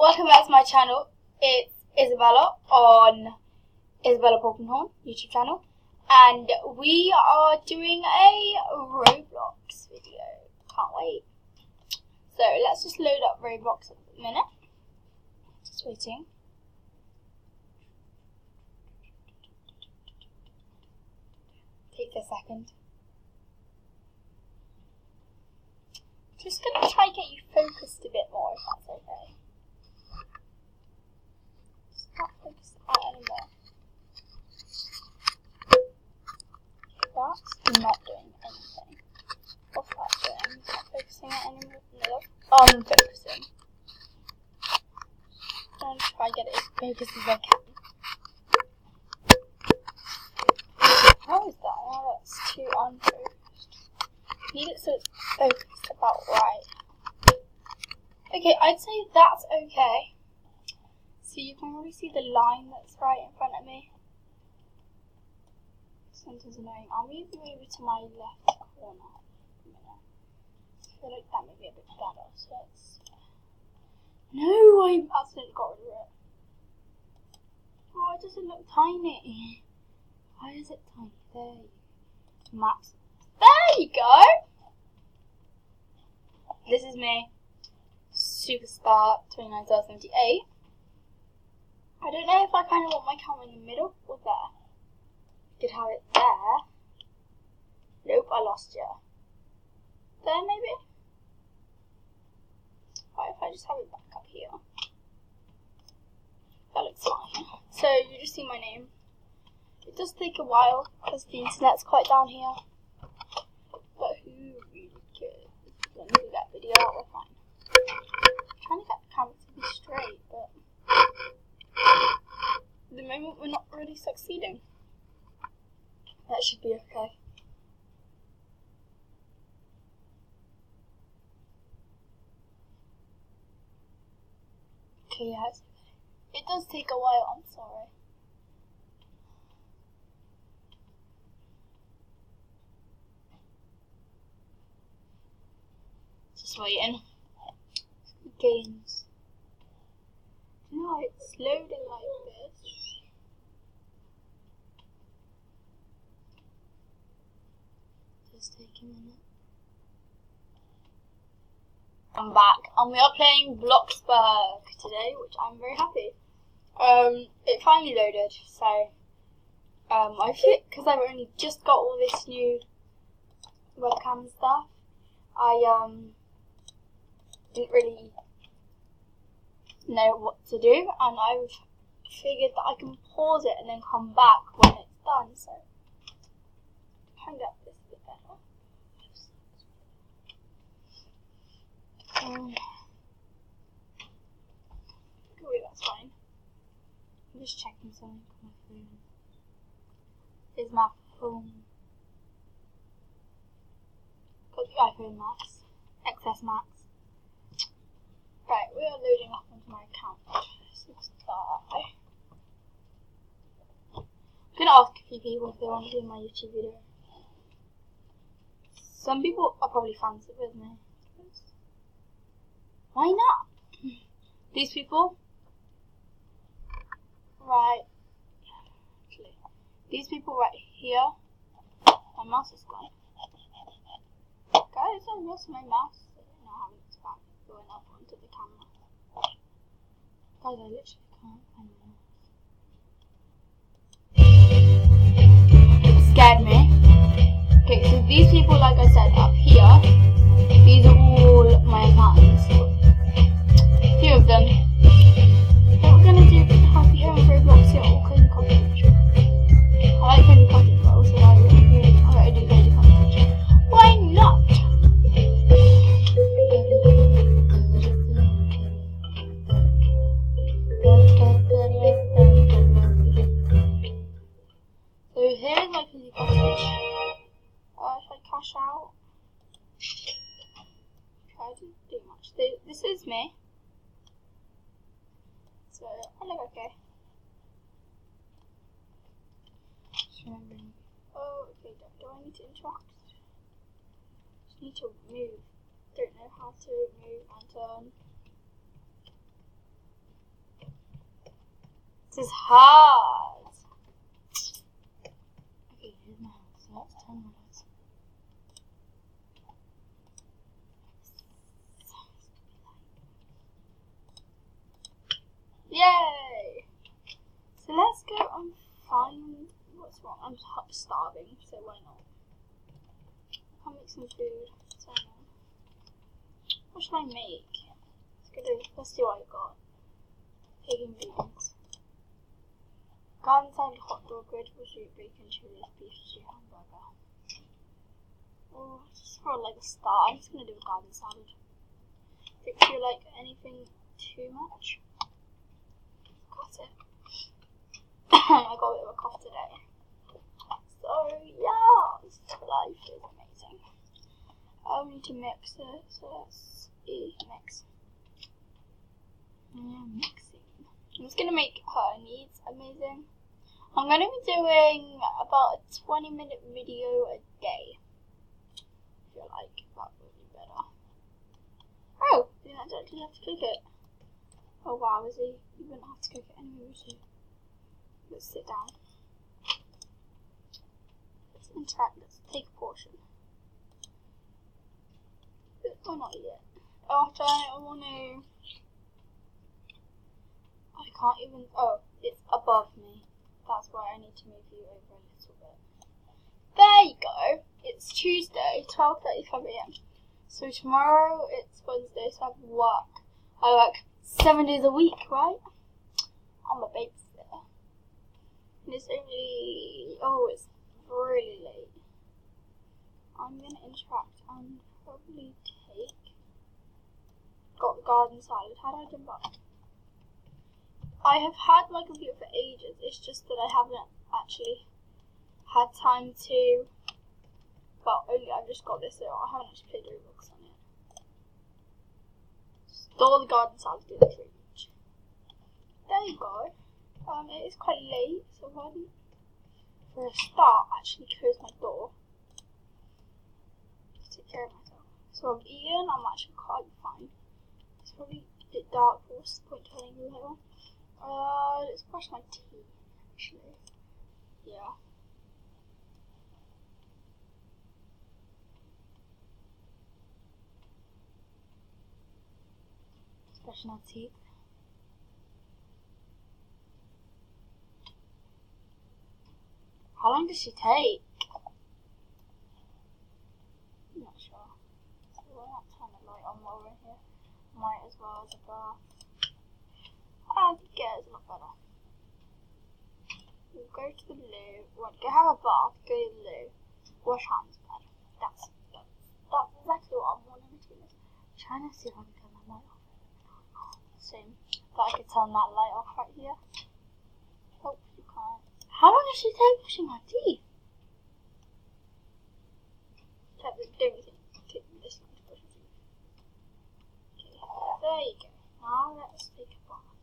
welcome back to my channel. It's Isabella on Isabella Polkenhorn YouTube channel, and we are doing a Roblox video. Can't wait. So let's just load up Roblox at the minute. Just waiting. Takes a second. Just gonna try and get you focused a bit more, if that's okay. Just not focused out anymore. That's not doing anything. What's that doing? It's not focusing it anymore. No, unfocusing. I'm trying to try and get it as focused as I can. How is that? Oh, that's too unfocused. Need it so it's focused about right. Okay, I'd say that's okay. So you can already see the line that's right in front of me. Something's annoying. I'll move you over to my left corner for a minute. I feel like that may be a bit better. So it's... No, I accidentally got rid of it. Oh, it doesn't look tiny. Why is it tiny? There you go. Max. There you go! This is me. Superstar 2978. I don't know if I kind of want my camera in the middle or there. I could have it there. Nope, I lost you. There maybe? What if I just have it back up here? That looks fine. So you just see my name. It does take a while because the internet's quite down here. But who really cares? Let me do that video out, we're fine. I'm trying to get the camera to be straight, but at the moment we're not really succeeding. That should be okay. Okay, yeah, it's okay. It does take a while, I'm sorry. Just waiting. Games. No, it's loading like this. Just take a minute. I'm back, and we are playing Bloxburg today, which I'm very happy. It finally loaded, so I feel because I've only just got all this new webcam stuff. I didn't really know what to do, and I've figured that I can pause it and then come back when it's done, so try and get this a bit better. Okay, that's fine. I'm just checking something on my phone. Is my phone got the iPhone Max, XS Max. Right, we are loading up onto my account. I'm gonna ask a few people if they want to do my YouTube video. Some people are probably fans of it with me. Why not? These people, right? Actually, these people right here. My mouse is gone. Guys, I lost my mouse. I don't know how it's back going up onto the camera. Guys, I literally can't find my mouse. It scared me. Okay, so these people, like I said, up here, these are all my fans. A few of them. What we're gonna do have here on Roblox here, all coding content. I like coding content, but also I already do coding content. Why not? So here's my coding content. If I cash out, I didn't do much. This is me. So I look okay. Just remembering. Oh, okay. Do I need to interact? Just need to move. Don't know how to move and turn. This is hard. Okay, here's my house. So that's 10 minutes. Yay! So let's go and find what's wrong. I'm starving, so why not? I'll make some food. So what should I make? Let's see what I got. Pig and beans. Garden salad, hot dog, vegetable soup, bacon, chili, beef stew, hamburger. Oh, just for like a start, I'm just gonna do a garden salad. Don't feel like anything too much. Got it. I got a bit of a cough today. So yeah, life is amazing. I need to mix it, so let's mix. Yeah, mixing. I'm just gonna make her needs amazing. I'm gonna be doing about a 20-minute video a day. I feel like that would be better. Oh, you didn't actually have to cook it. Oh wow, is he? You wouldn't have to cook it anyway, would you? Let's sit down. Let's interact. Let's take a portion. Oh, not yet. Oh, I want to. I can't even. Oh, it's above me. That's why I need to move you over a little bit. There you go. It's Tuesday, 12:35 AM. So tomorrow it's Wednesday, so I have work. I work 7 days a week, right? I'm a babysitter. And it's only. Oh, it's really late. I'm gonna interact and probably take. Got the garden salad. How do I jump up? I have had my computer for ages. It's just that I haven't actually had time to. Well, only I've just got this, so I haven't actually played Roblox on it. Store the garden salad in the fridge. There you go. It is quite late, so why don't, for a start, actually close my door. Just take care of myself. So I've eaten. I'm actually quite fine. It's probably a bit dark. What's the point telling you later? Let's brush my teeth, actually. Yeah. Let's brush our teeth. How long does she take? I'm not sure. So we're not turning the light on while we're here. Might as well as a bath. I think it's a lot better. We'll go to the loo. Go have a bath, go to the loo, wash hands, bed. That's exactly what I'm wanting to do. I'm trying to see if I can turn that light off. Same. But I could turn that light off right here. Oh, you can't. How long does she take brushing my teeth? Don't take this one to brush your teeth. Okay, there you go. Now let's take a bath.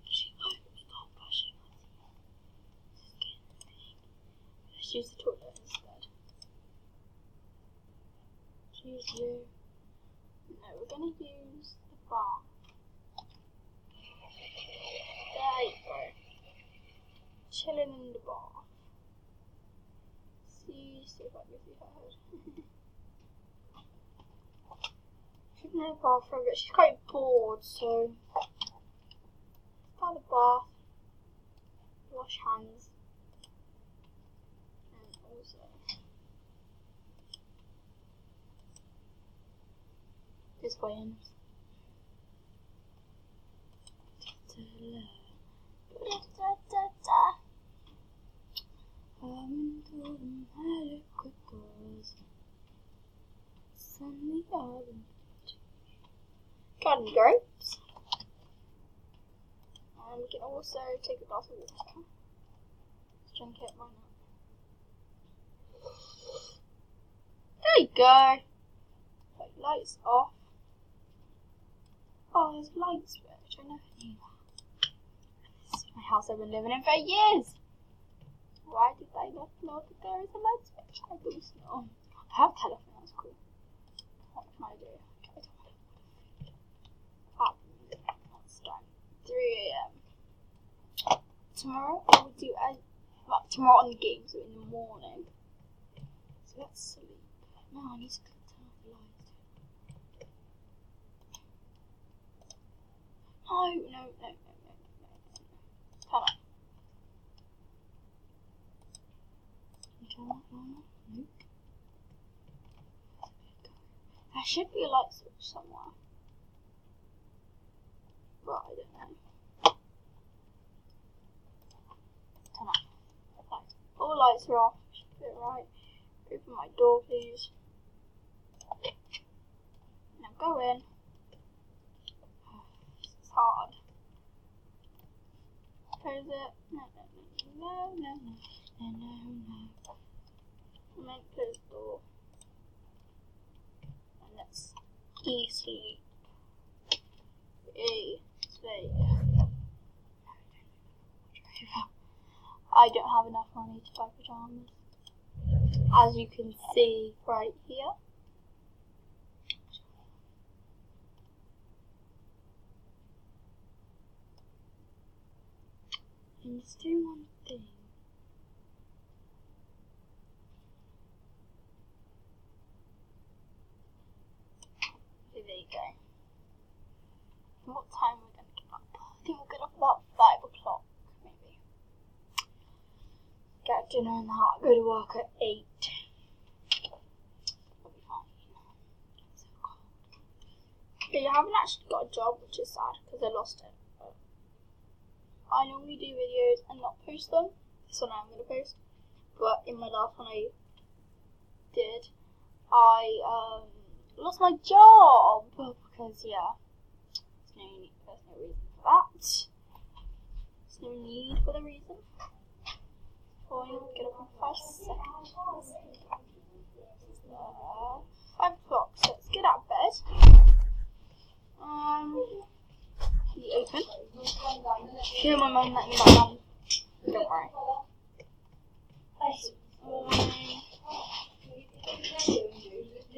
She won't stop brushing her teeth. This is getting big. Let's use the toilet instead. Use you. No, we're gonna use the bath. There you go. Chilling in the bath. See if I can see her head. She's in the bath for a bit. She's quite bored, so start the bath, wash hands, and also this way in. Garden grapes. And we can also take a glass of water. Let's drink it, why not? There you go. Like, lights off. Oh, there's light switch. I never knew that. This is my house I've been living in for years. Why did I not know that there is a light switch? I don't know. I have a telephone, that's cool. What can I do? Okay, it's done. 3 AM. do like tomorrow on the game, so in the morning. So let's sleep. No, I need to turn off the lights. No. Turn off. Turn off. Nope. There should be a light switch somewhere. But I don't know. Turn off. Lights. All lights are off. Should be alright. Open my door, please. Now go in. It's hard. Close it. No. I'm meant to close the door. And let's sleep. Sleep. I don't have enough money to buy pajamas. As you can see right here. And let's do one thing. Okay, there you go. What time we're going to get up? I think we'll get up about 5 o'clock, maybe. Get dinner and that. Go to work at 8. That'll be fine. It's so cold. Okay, I haven't actually got a job, which is sad because I lost it. I normally do videos and not post them. This one I'm going to post. But in my last one I did, I lost my job because there's no reason for that. There's no need for the reason. So I'm going to get up in 5 seconds. 5 o'clock, so let's get out of bed. Can you open? Hear my mum letting me back down. Don't worry. Do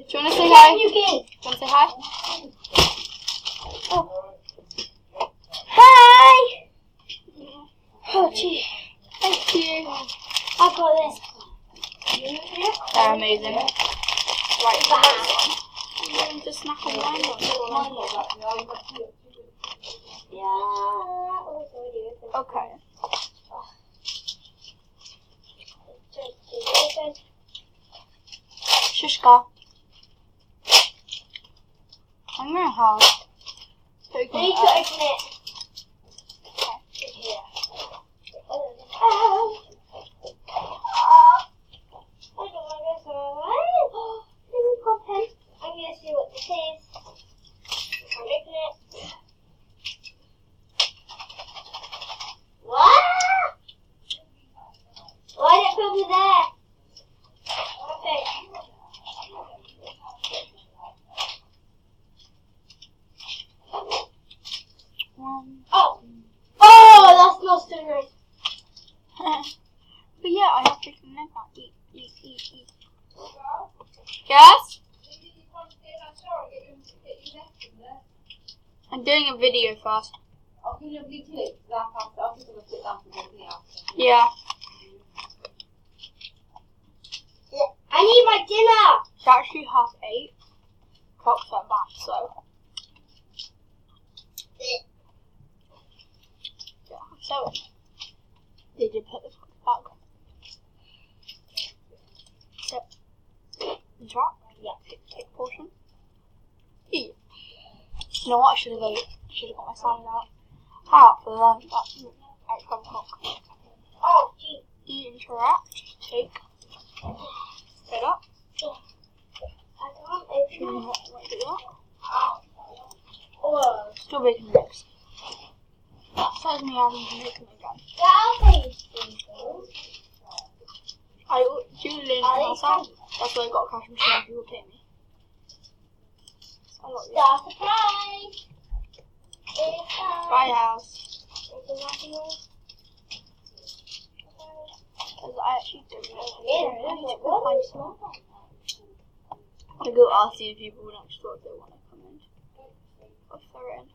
you want to say hi? Do you want to say hi? Oh. Hi! Oh, gee. Thank you. I've got this. They're amazing. Right, the lights on. Just snack on wine on. Okay. Shishka. I'm gonna have to open it. But yeah, I have to connect that. Eat. Yes? I'm doing a video first. Yeah. I need my dinner! It's actually 8:30. Clock's went back, so. Yeah, so. Did you put the clock back? So. Interact? Yeah. Take portion. Eat. You know what? I should have got my salad out. For lunch. At 12 o'clock. Oh, gee. Eat, interact, take. Get up. I can't open it. What do that? Oh. Still making mix. Says me having to make them again. I do learn myself. That's why I got a cash machine and people pay me. Star surprise! Bye house. Because I actually don't know. I need to go find some. I go ask the people next door if they want to come in. If they're in.